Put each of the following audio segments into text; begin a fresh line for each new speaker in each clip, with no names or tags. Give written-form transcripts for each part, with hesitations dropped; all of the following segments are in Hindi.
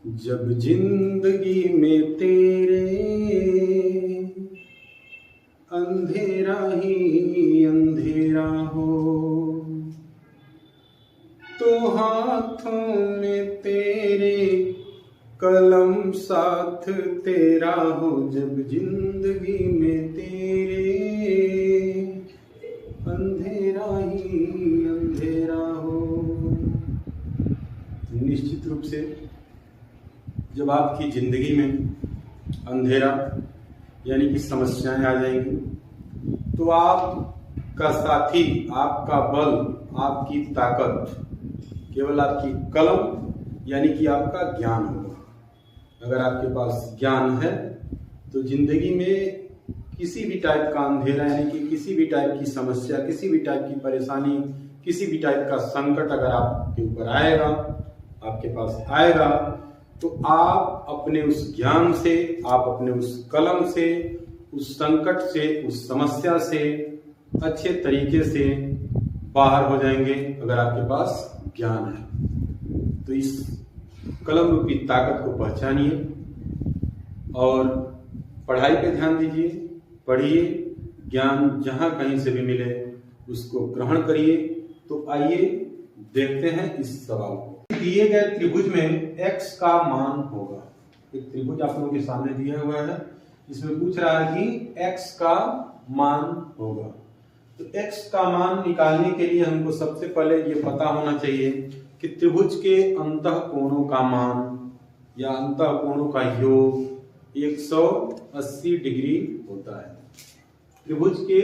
जब जिंदगी में तेरे अंधेरा ही अंधेरा हो, तो हाथों में तेरे कलम साथ तेरा हो। जब जिंदगी में तेरे अंधेरा ही अंधेरा हो। निश्चित रूप से जब आपकी जिंदगी में अंधेरा यानी कि समस्याएं आ जाएंगी, तो आपका साथी, आपका बल, आपकी ताकत केवल आपकी कलम यानी कि आपका ज्ञान होगा। अगर आपके पास ज्ञान है तो जिंदगी में किसी भी टाइप का अंधेरा यानी कि किसी भी टाइप की समस्या, किसी भी टाइप की परेशानी, किसी भी टाइप का संकट अगर आपके ऊपर आएगा, आपके पास आएगा, तो आप अपने उस ज्ञान से, आप अपने उस कलम से, उस संकट से, उस समस्या से अच्छे तरीके से बाहर हो जाएंगे अगर आपके पास ज्ञान है। तो इस कलम रूपी ताकत को पहचानिए और पढ़ाई पे ध्यान दीजिए, पढ़िए, ज्ञान जहां कहीं से भी मिले उसको ग्रहण करिए। तो आइए देखते हैं इस सवाल को। दिए गए त्रिभुज में x का मान होगा। एक त्रिभुज आप लोगों के सामने दिया हुआ है, इसमें पूछ रहा है कि x का मान होगा। तो x का मान निकालने के लिए हमको सबसे पहले ये पता होना चाहिए कि त्रिभुज के अंतः कोणों का मान या अंतः कोणों का योग 180 डिग्री होता है। त्रिभुज के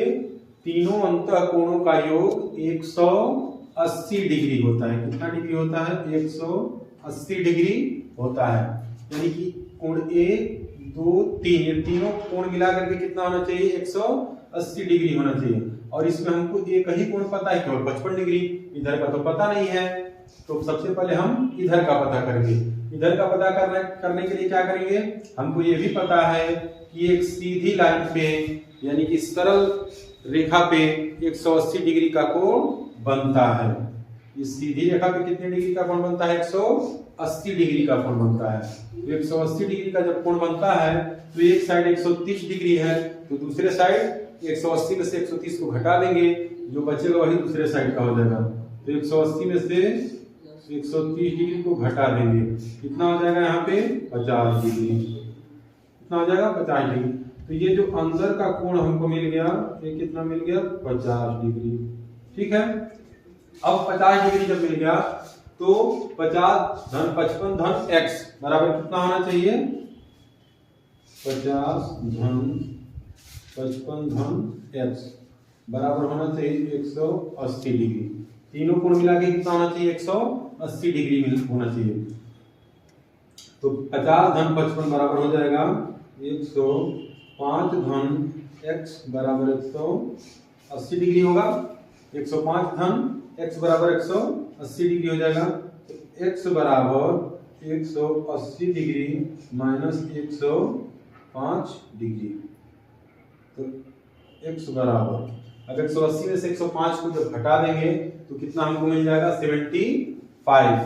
तीनों अंतः कोणों का योग 180 डिग्री होता है। कितना डिग्री होता है? 180 डिग्री होता है। यानी कि कोण 1, 2, 3, ये तीनों कोण मिला करके कितना होना चाहिए? 180 डिग्री होना चाहिए। और इसमें हमको एक ही कोण पता है, केवल 55 डिग्री। इधर का तो पता नहीं है, तो सबसे पहले हम इधर का पता करेंगे। इधर का पता करने के लिए क्या करेंगे? हमको ये भी पता है कि एक सीधी लाइन पे यानी कि सरल रेखा पे 180 डिग्री का कोण बनता है। इस सीधी रेखा पे कितने डिग्री का कोण बनता है? 180 डिग्री का कोण बनता है। तो 180 डिग्री का जब कोण बनता है तो एक साइड 130 डिग्री है, तो दूसरे साइड 180 में से 130 को घटा देंगे, जो बचेगा वही दूसरे साइड का हो जाएगा। तो 180 में से 130 डिग्री को घटा देंगे, कितना हो जाएगा यहाँ पे? 50 डिग्री। कितना हो जाएगा? 50 डिग्री। तो ये जो अंदर का कोण हमको मिल गया, ये कितना मिल गया? 50 डिग्री। ठीक है। अब 50 डिग्री जब मिल गया तो 50 धन 55 धन x बराबर कितना होना चाहिए? 50 धन 55 धन x बराबर होना चाहिए 180 डिग्री। तीनों कोण मिला के कितना होना चाहिए? 180 डिग्री होना चाहिए। तो 50 धन 55 बराबर हो जाएगा 105 धन x बराबर 180 डिग्री होगा। 105 धन x बराबर 180 डिग्री हो जाएगा। तो x बराबर 180 डिग्री माइनस 105 डिग्री। तो x बराबर, अब 180 में से 105 को जब घटा देंगे तो कितना हमको मिल जाएगा? 75।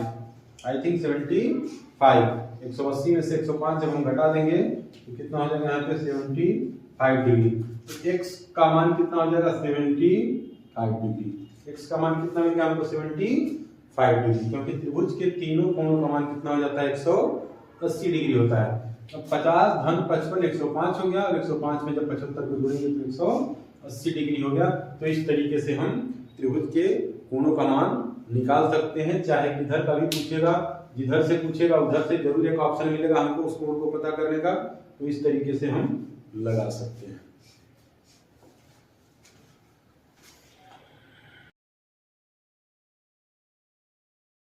I think 75। 180 में से 105 जब हम घटा देंगे तो कितना हो जाएगा यहाँ पे? 75 डिग्री। तो x का मान कितना हो जाएगा? 75 डिग्री। x का मान कितना मिल गया हमको? 75 डिग्री, क्योंकि त्रिभुज के तीनों कोणों का मान कितना हो जाता है? 180 डिग्री होता है। अब 50 धन 55 105 हो गया, और 105 में जब 75 को जोड़ेंगे तो 180 डिग्री हो गया। तो इस तरीके से हम त्रिभुज के कोणों का मान निकाल सकते हैं। चाहे किधर का भी पूछेगा, जिधर से पूछेगा उधर से जरूर एक ऑप्शन मिलेगा हमको उस कोण को पता करने का। तो इस तरीके से हम लगा सकते हैं।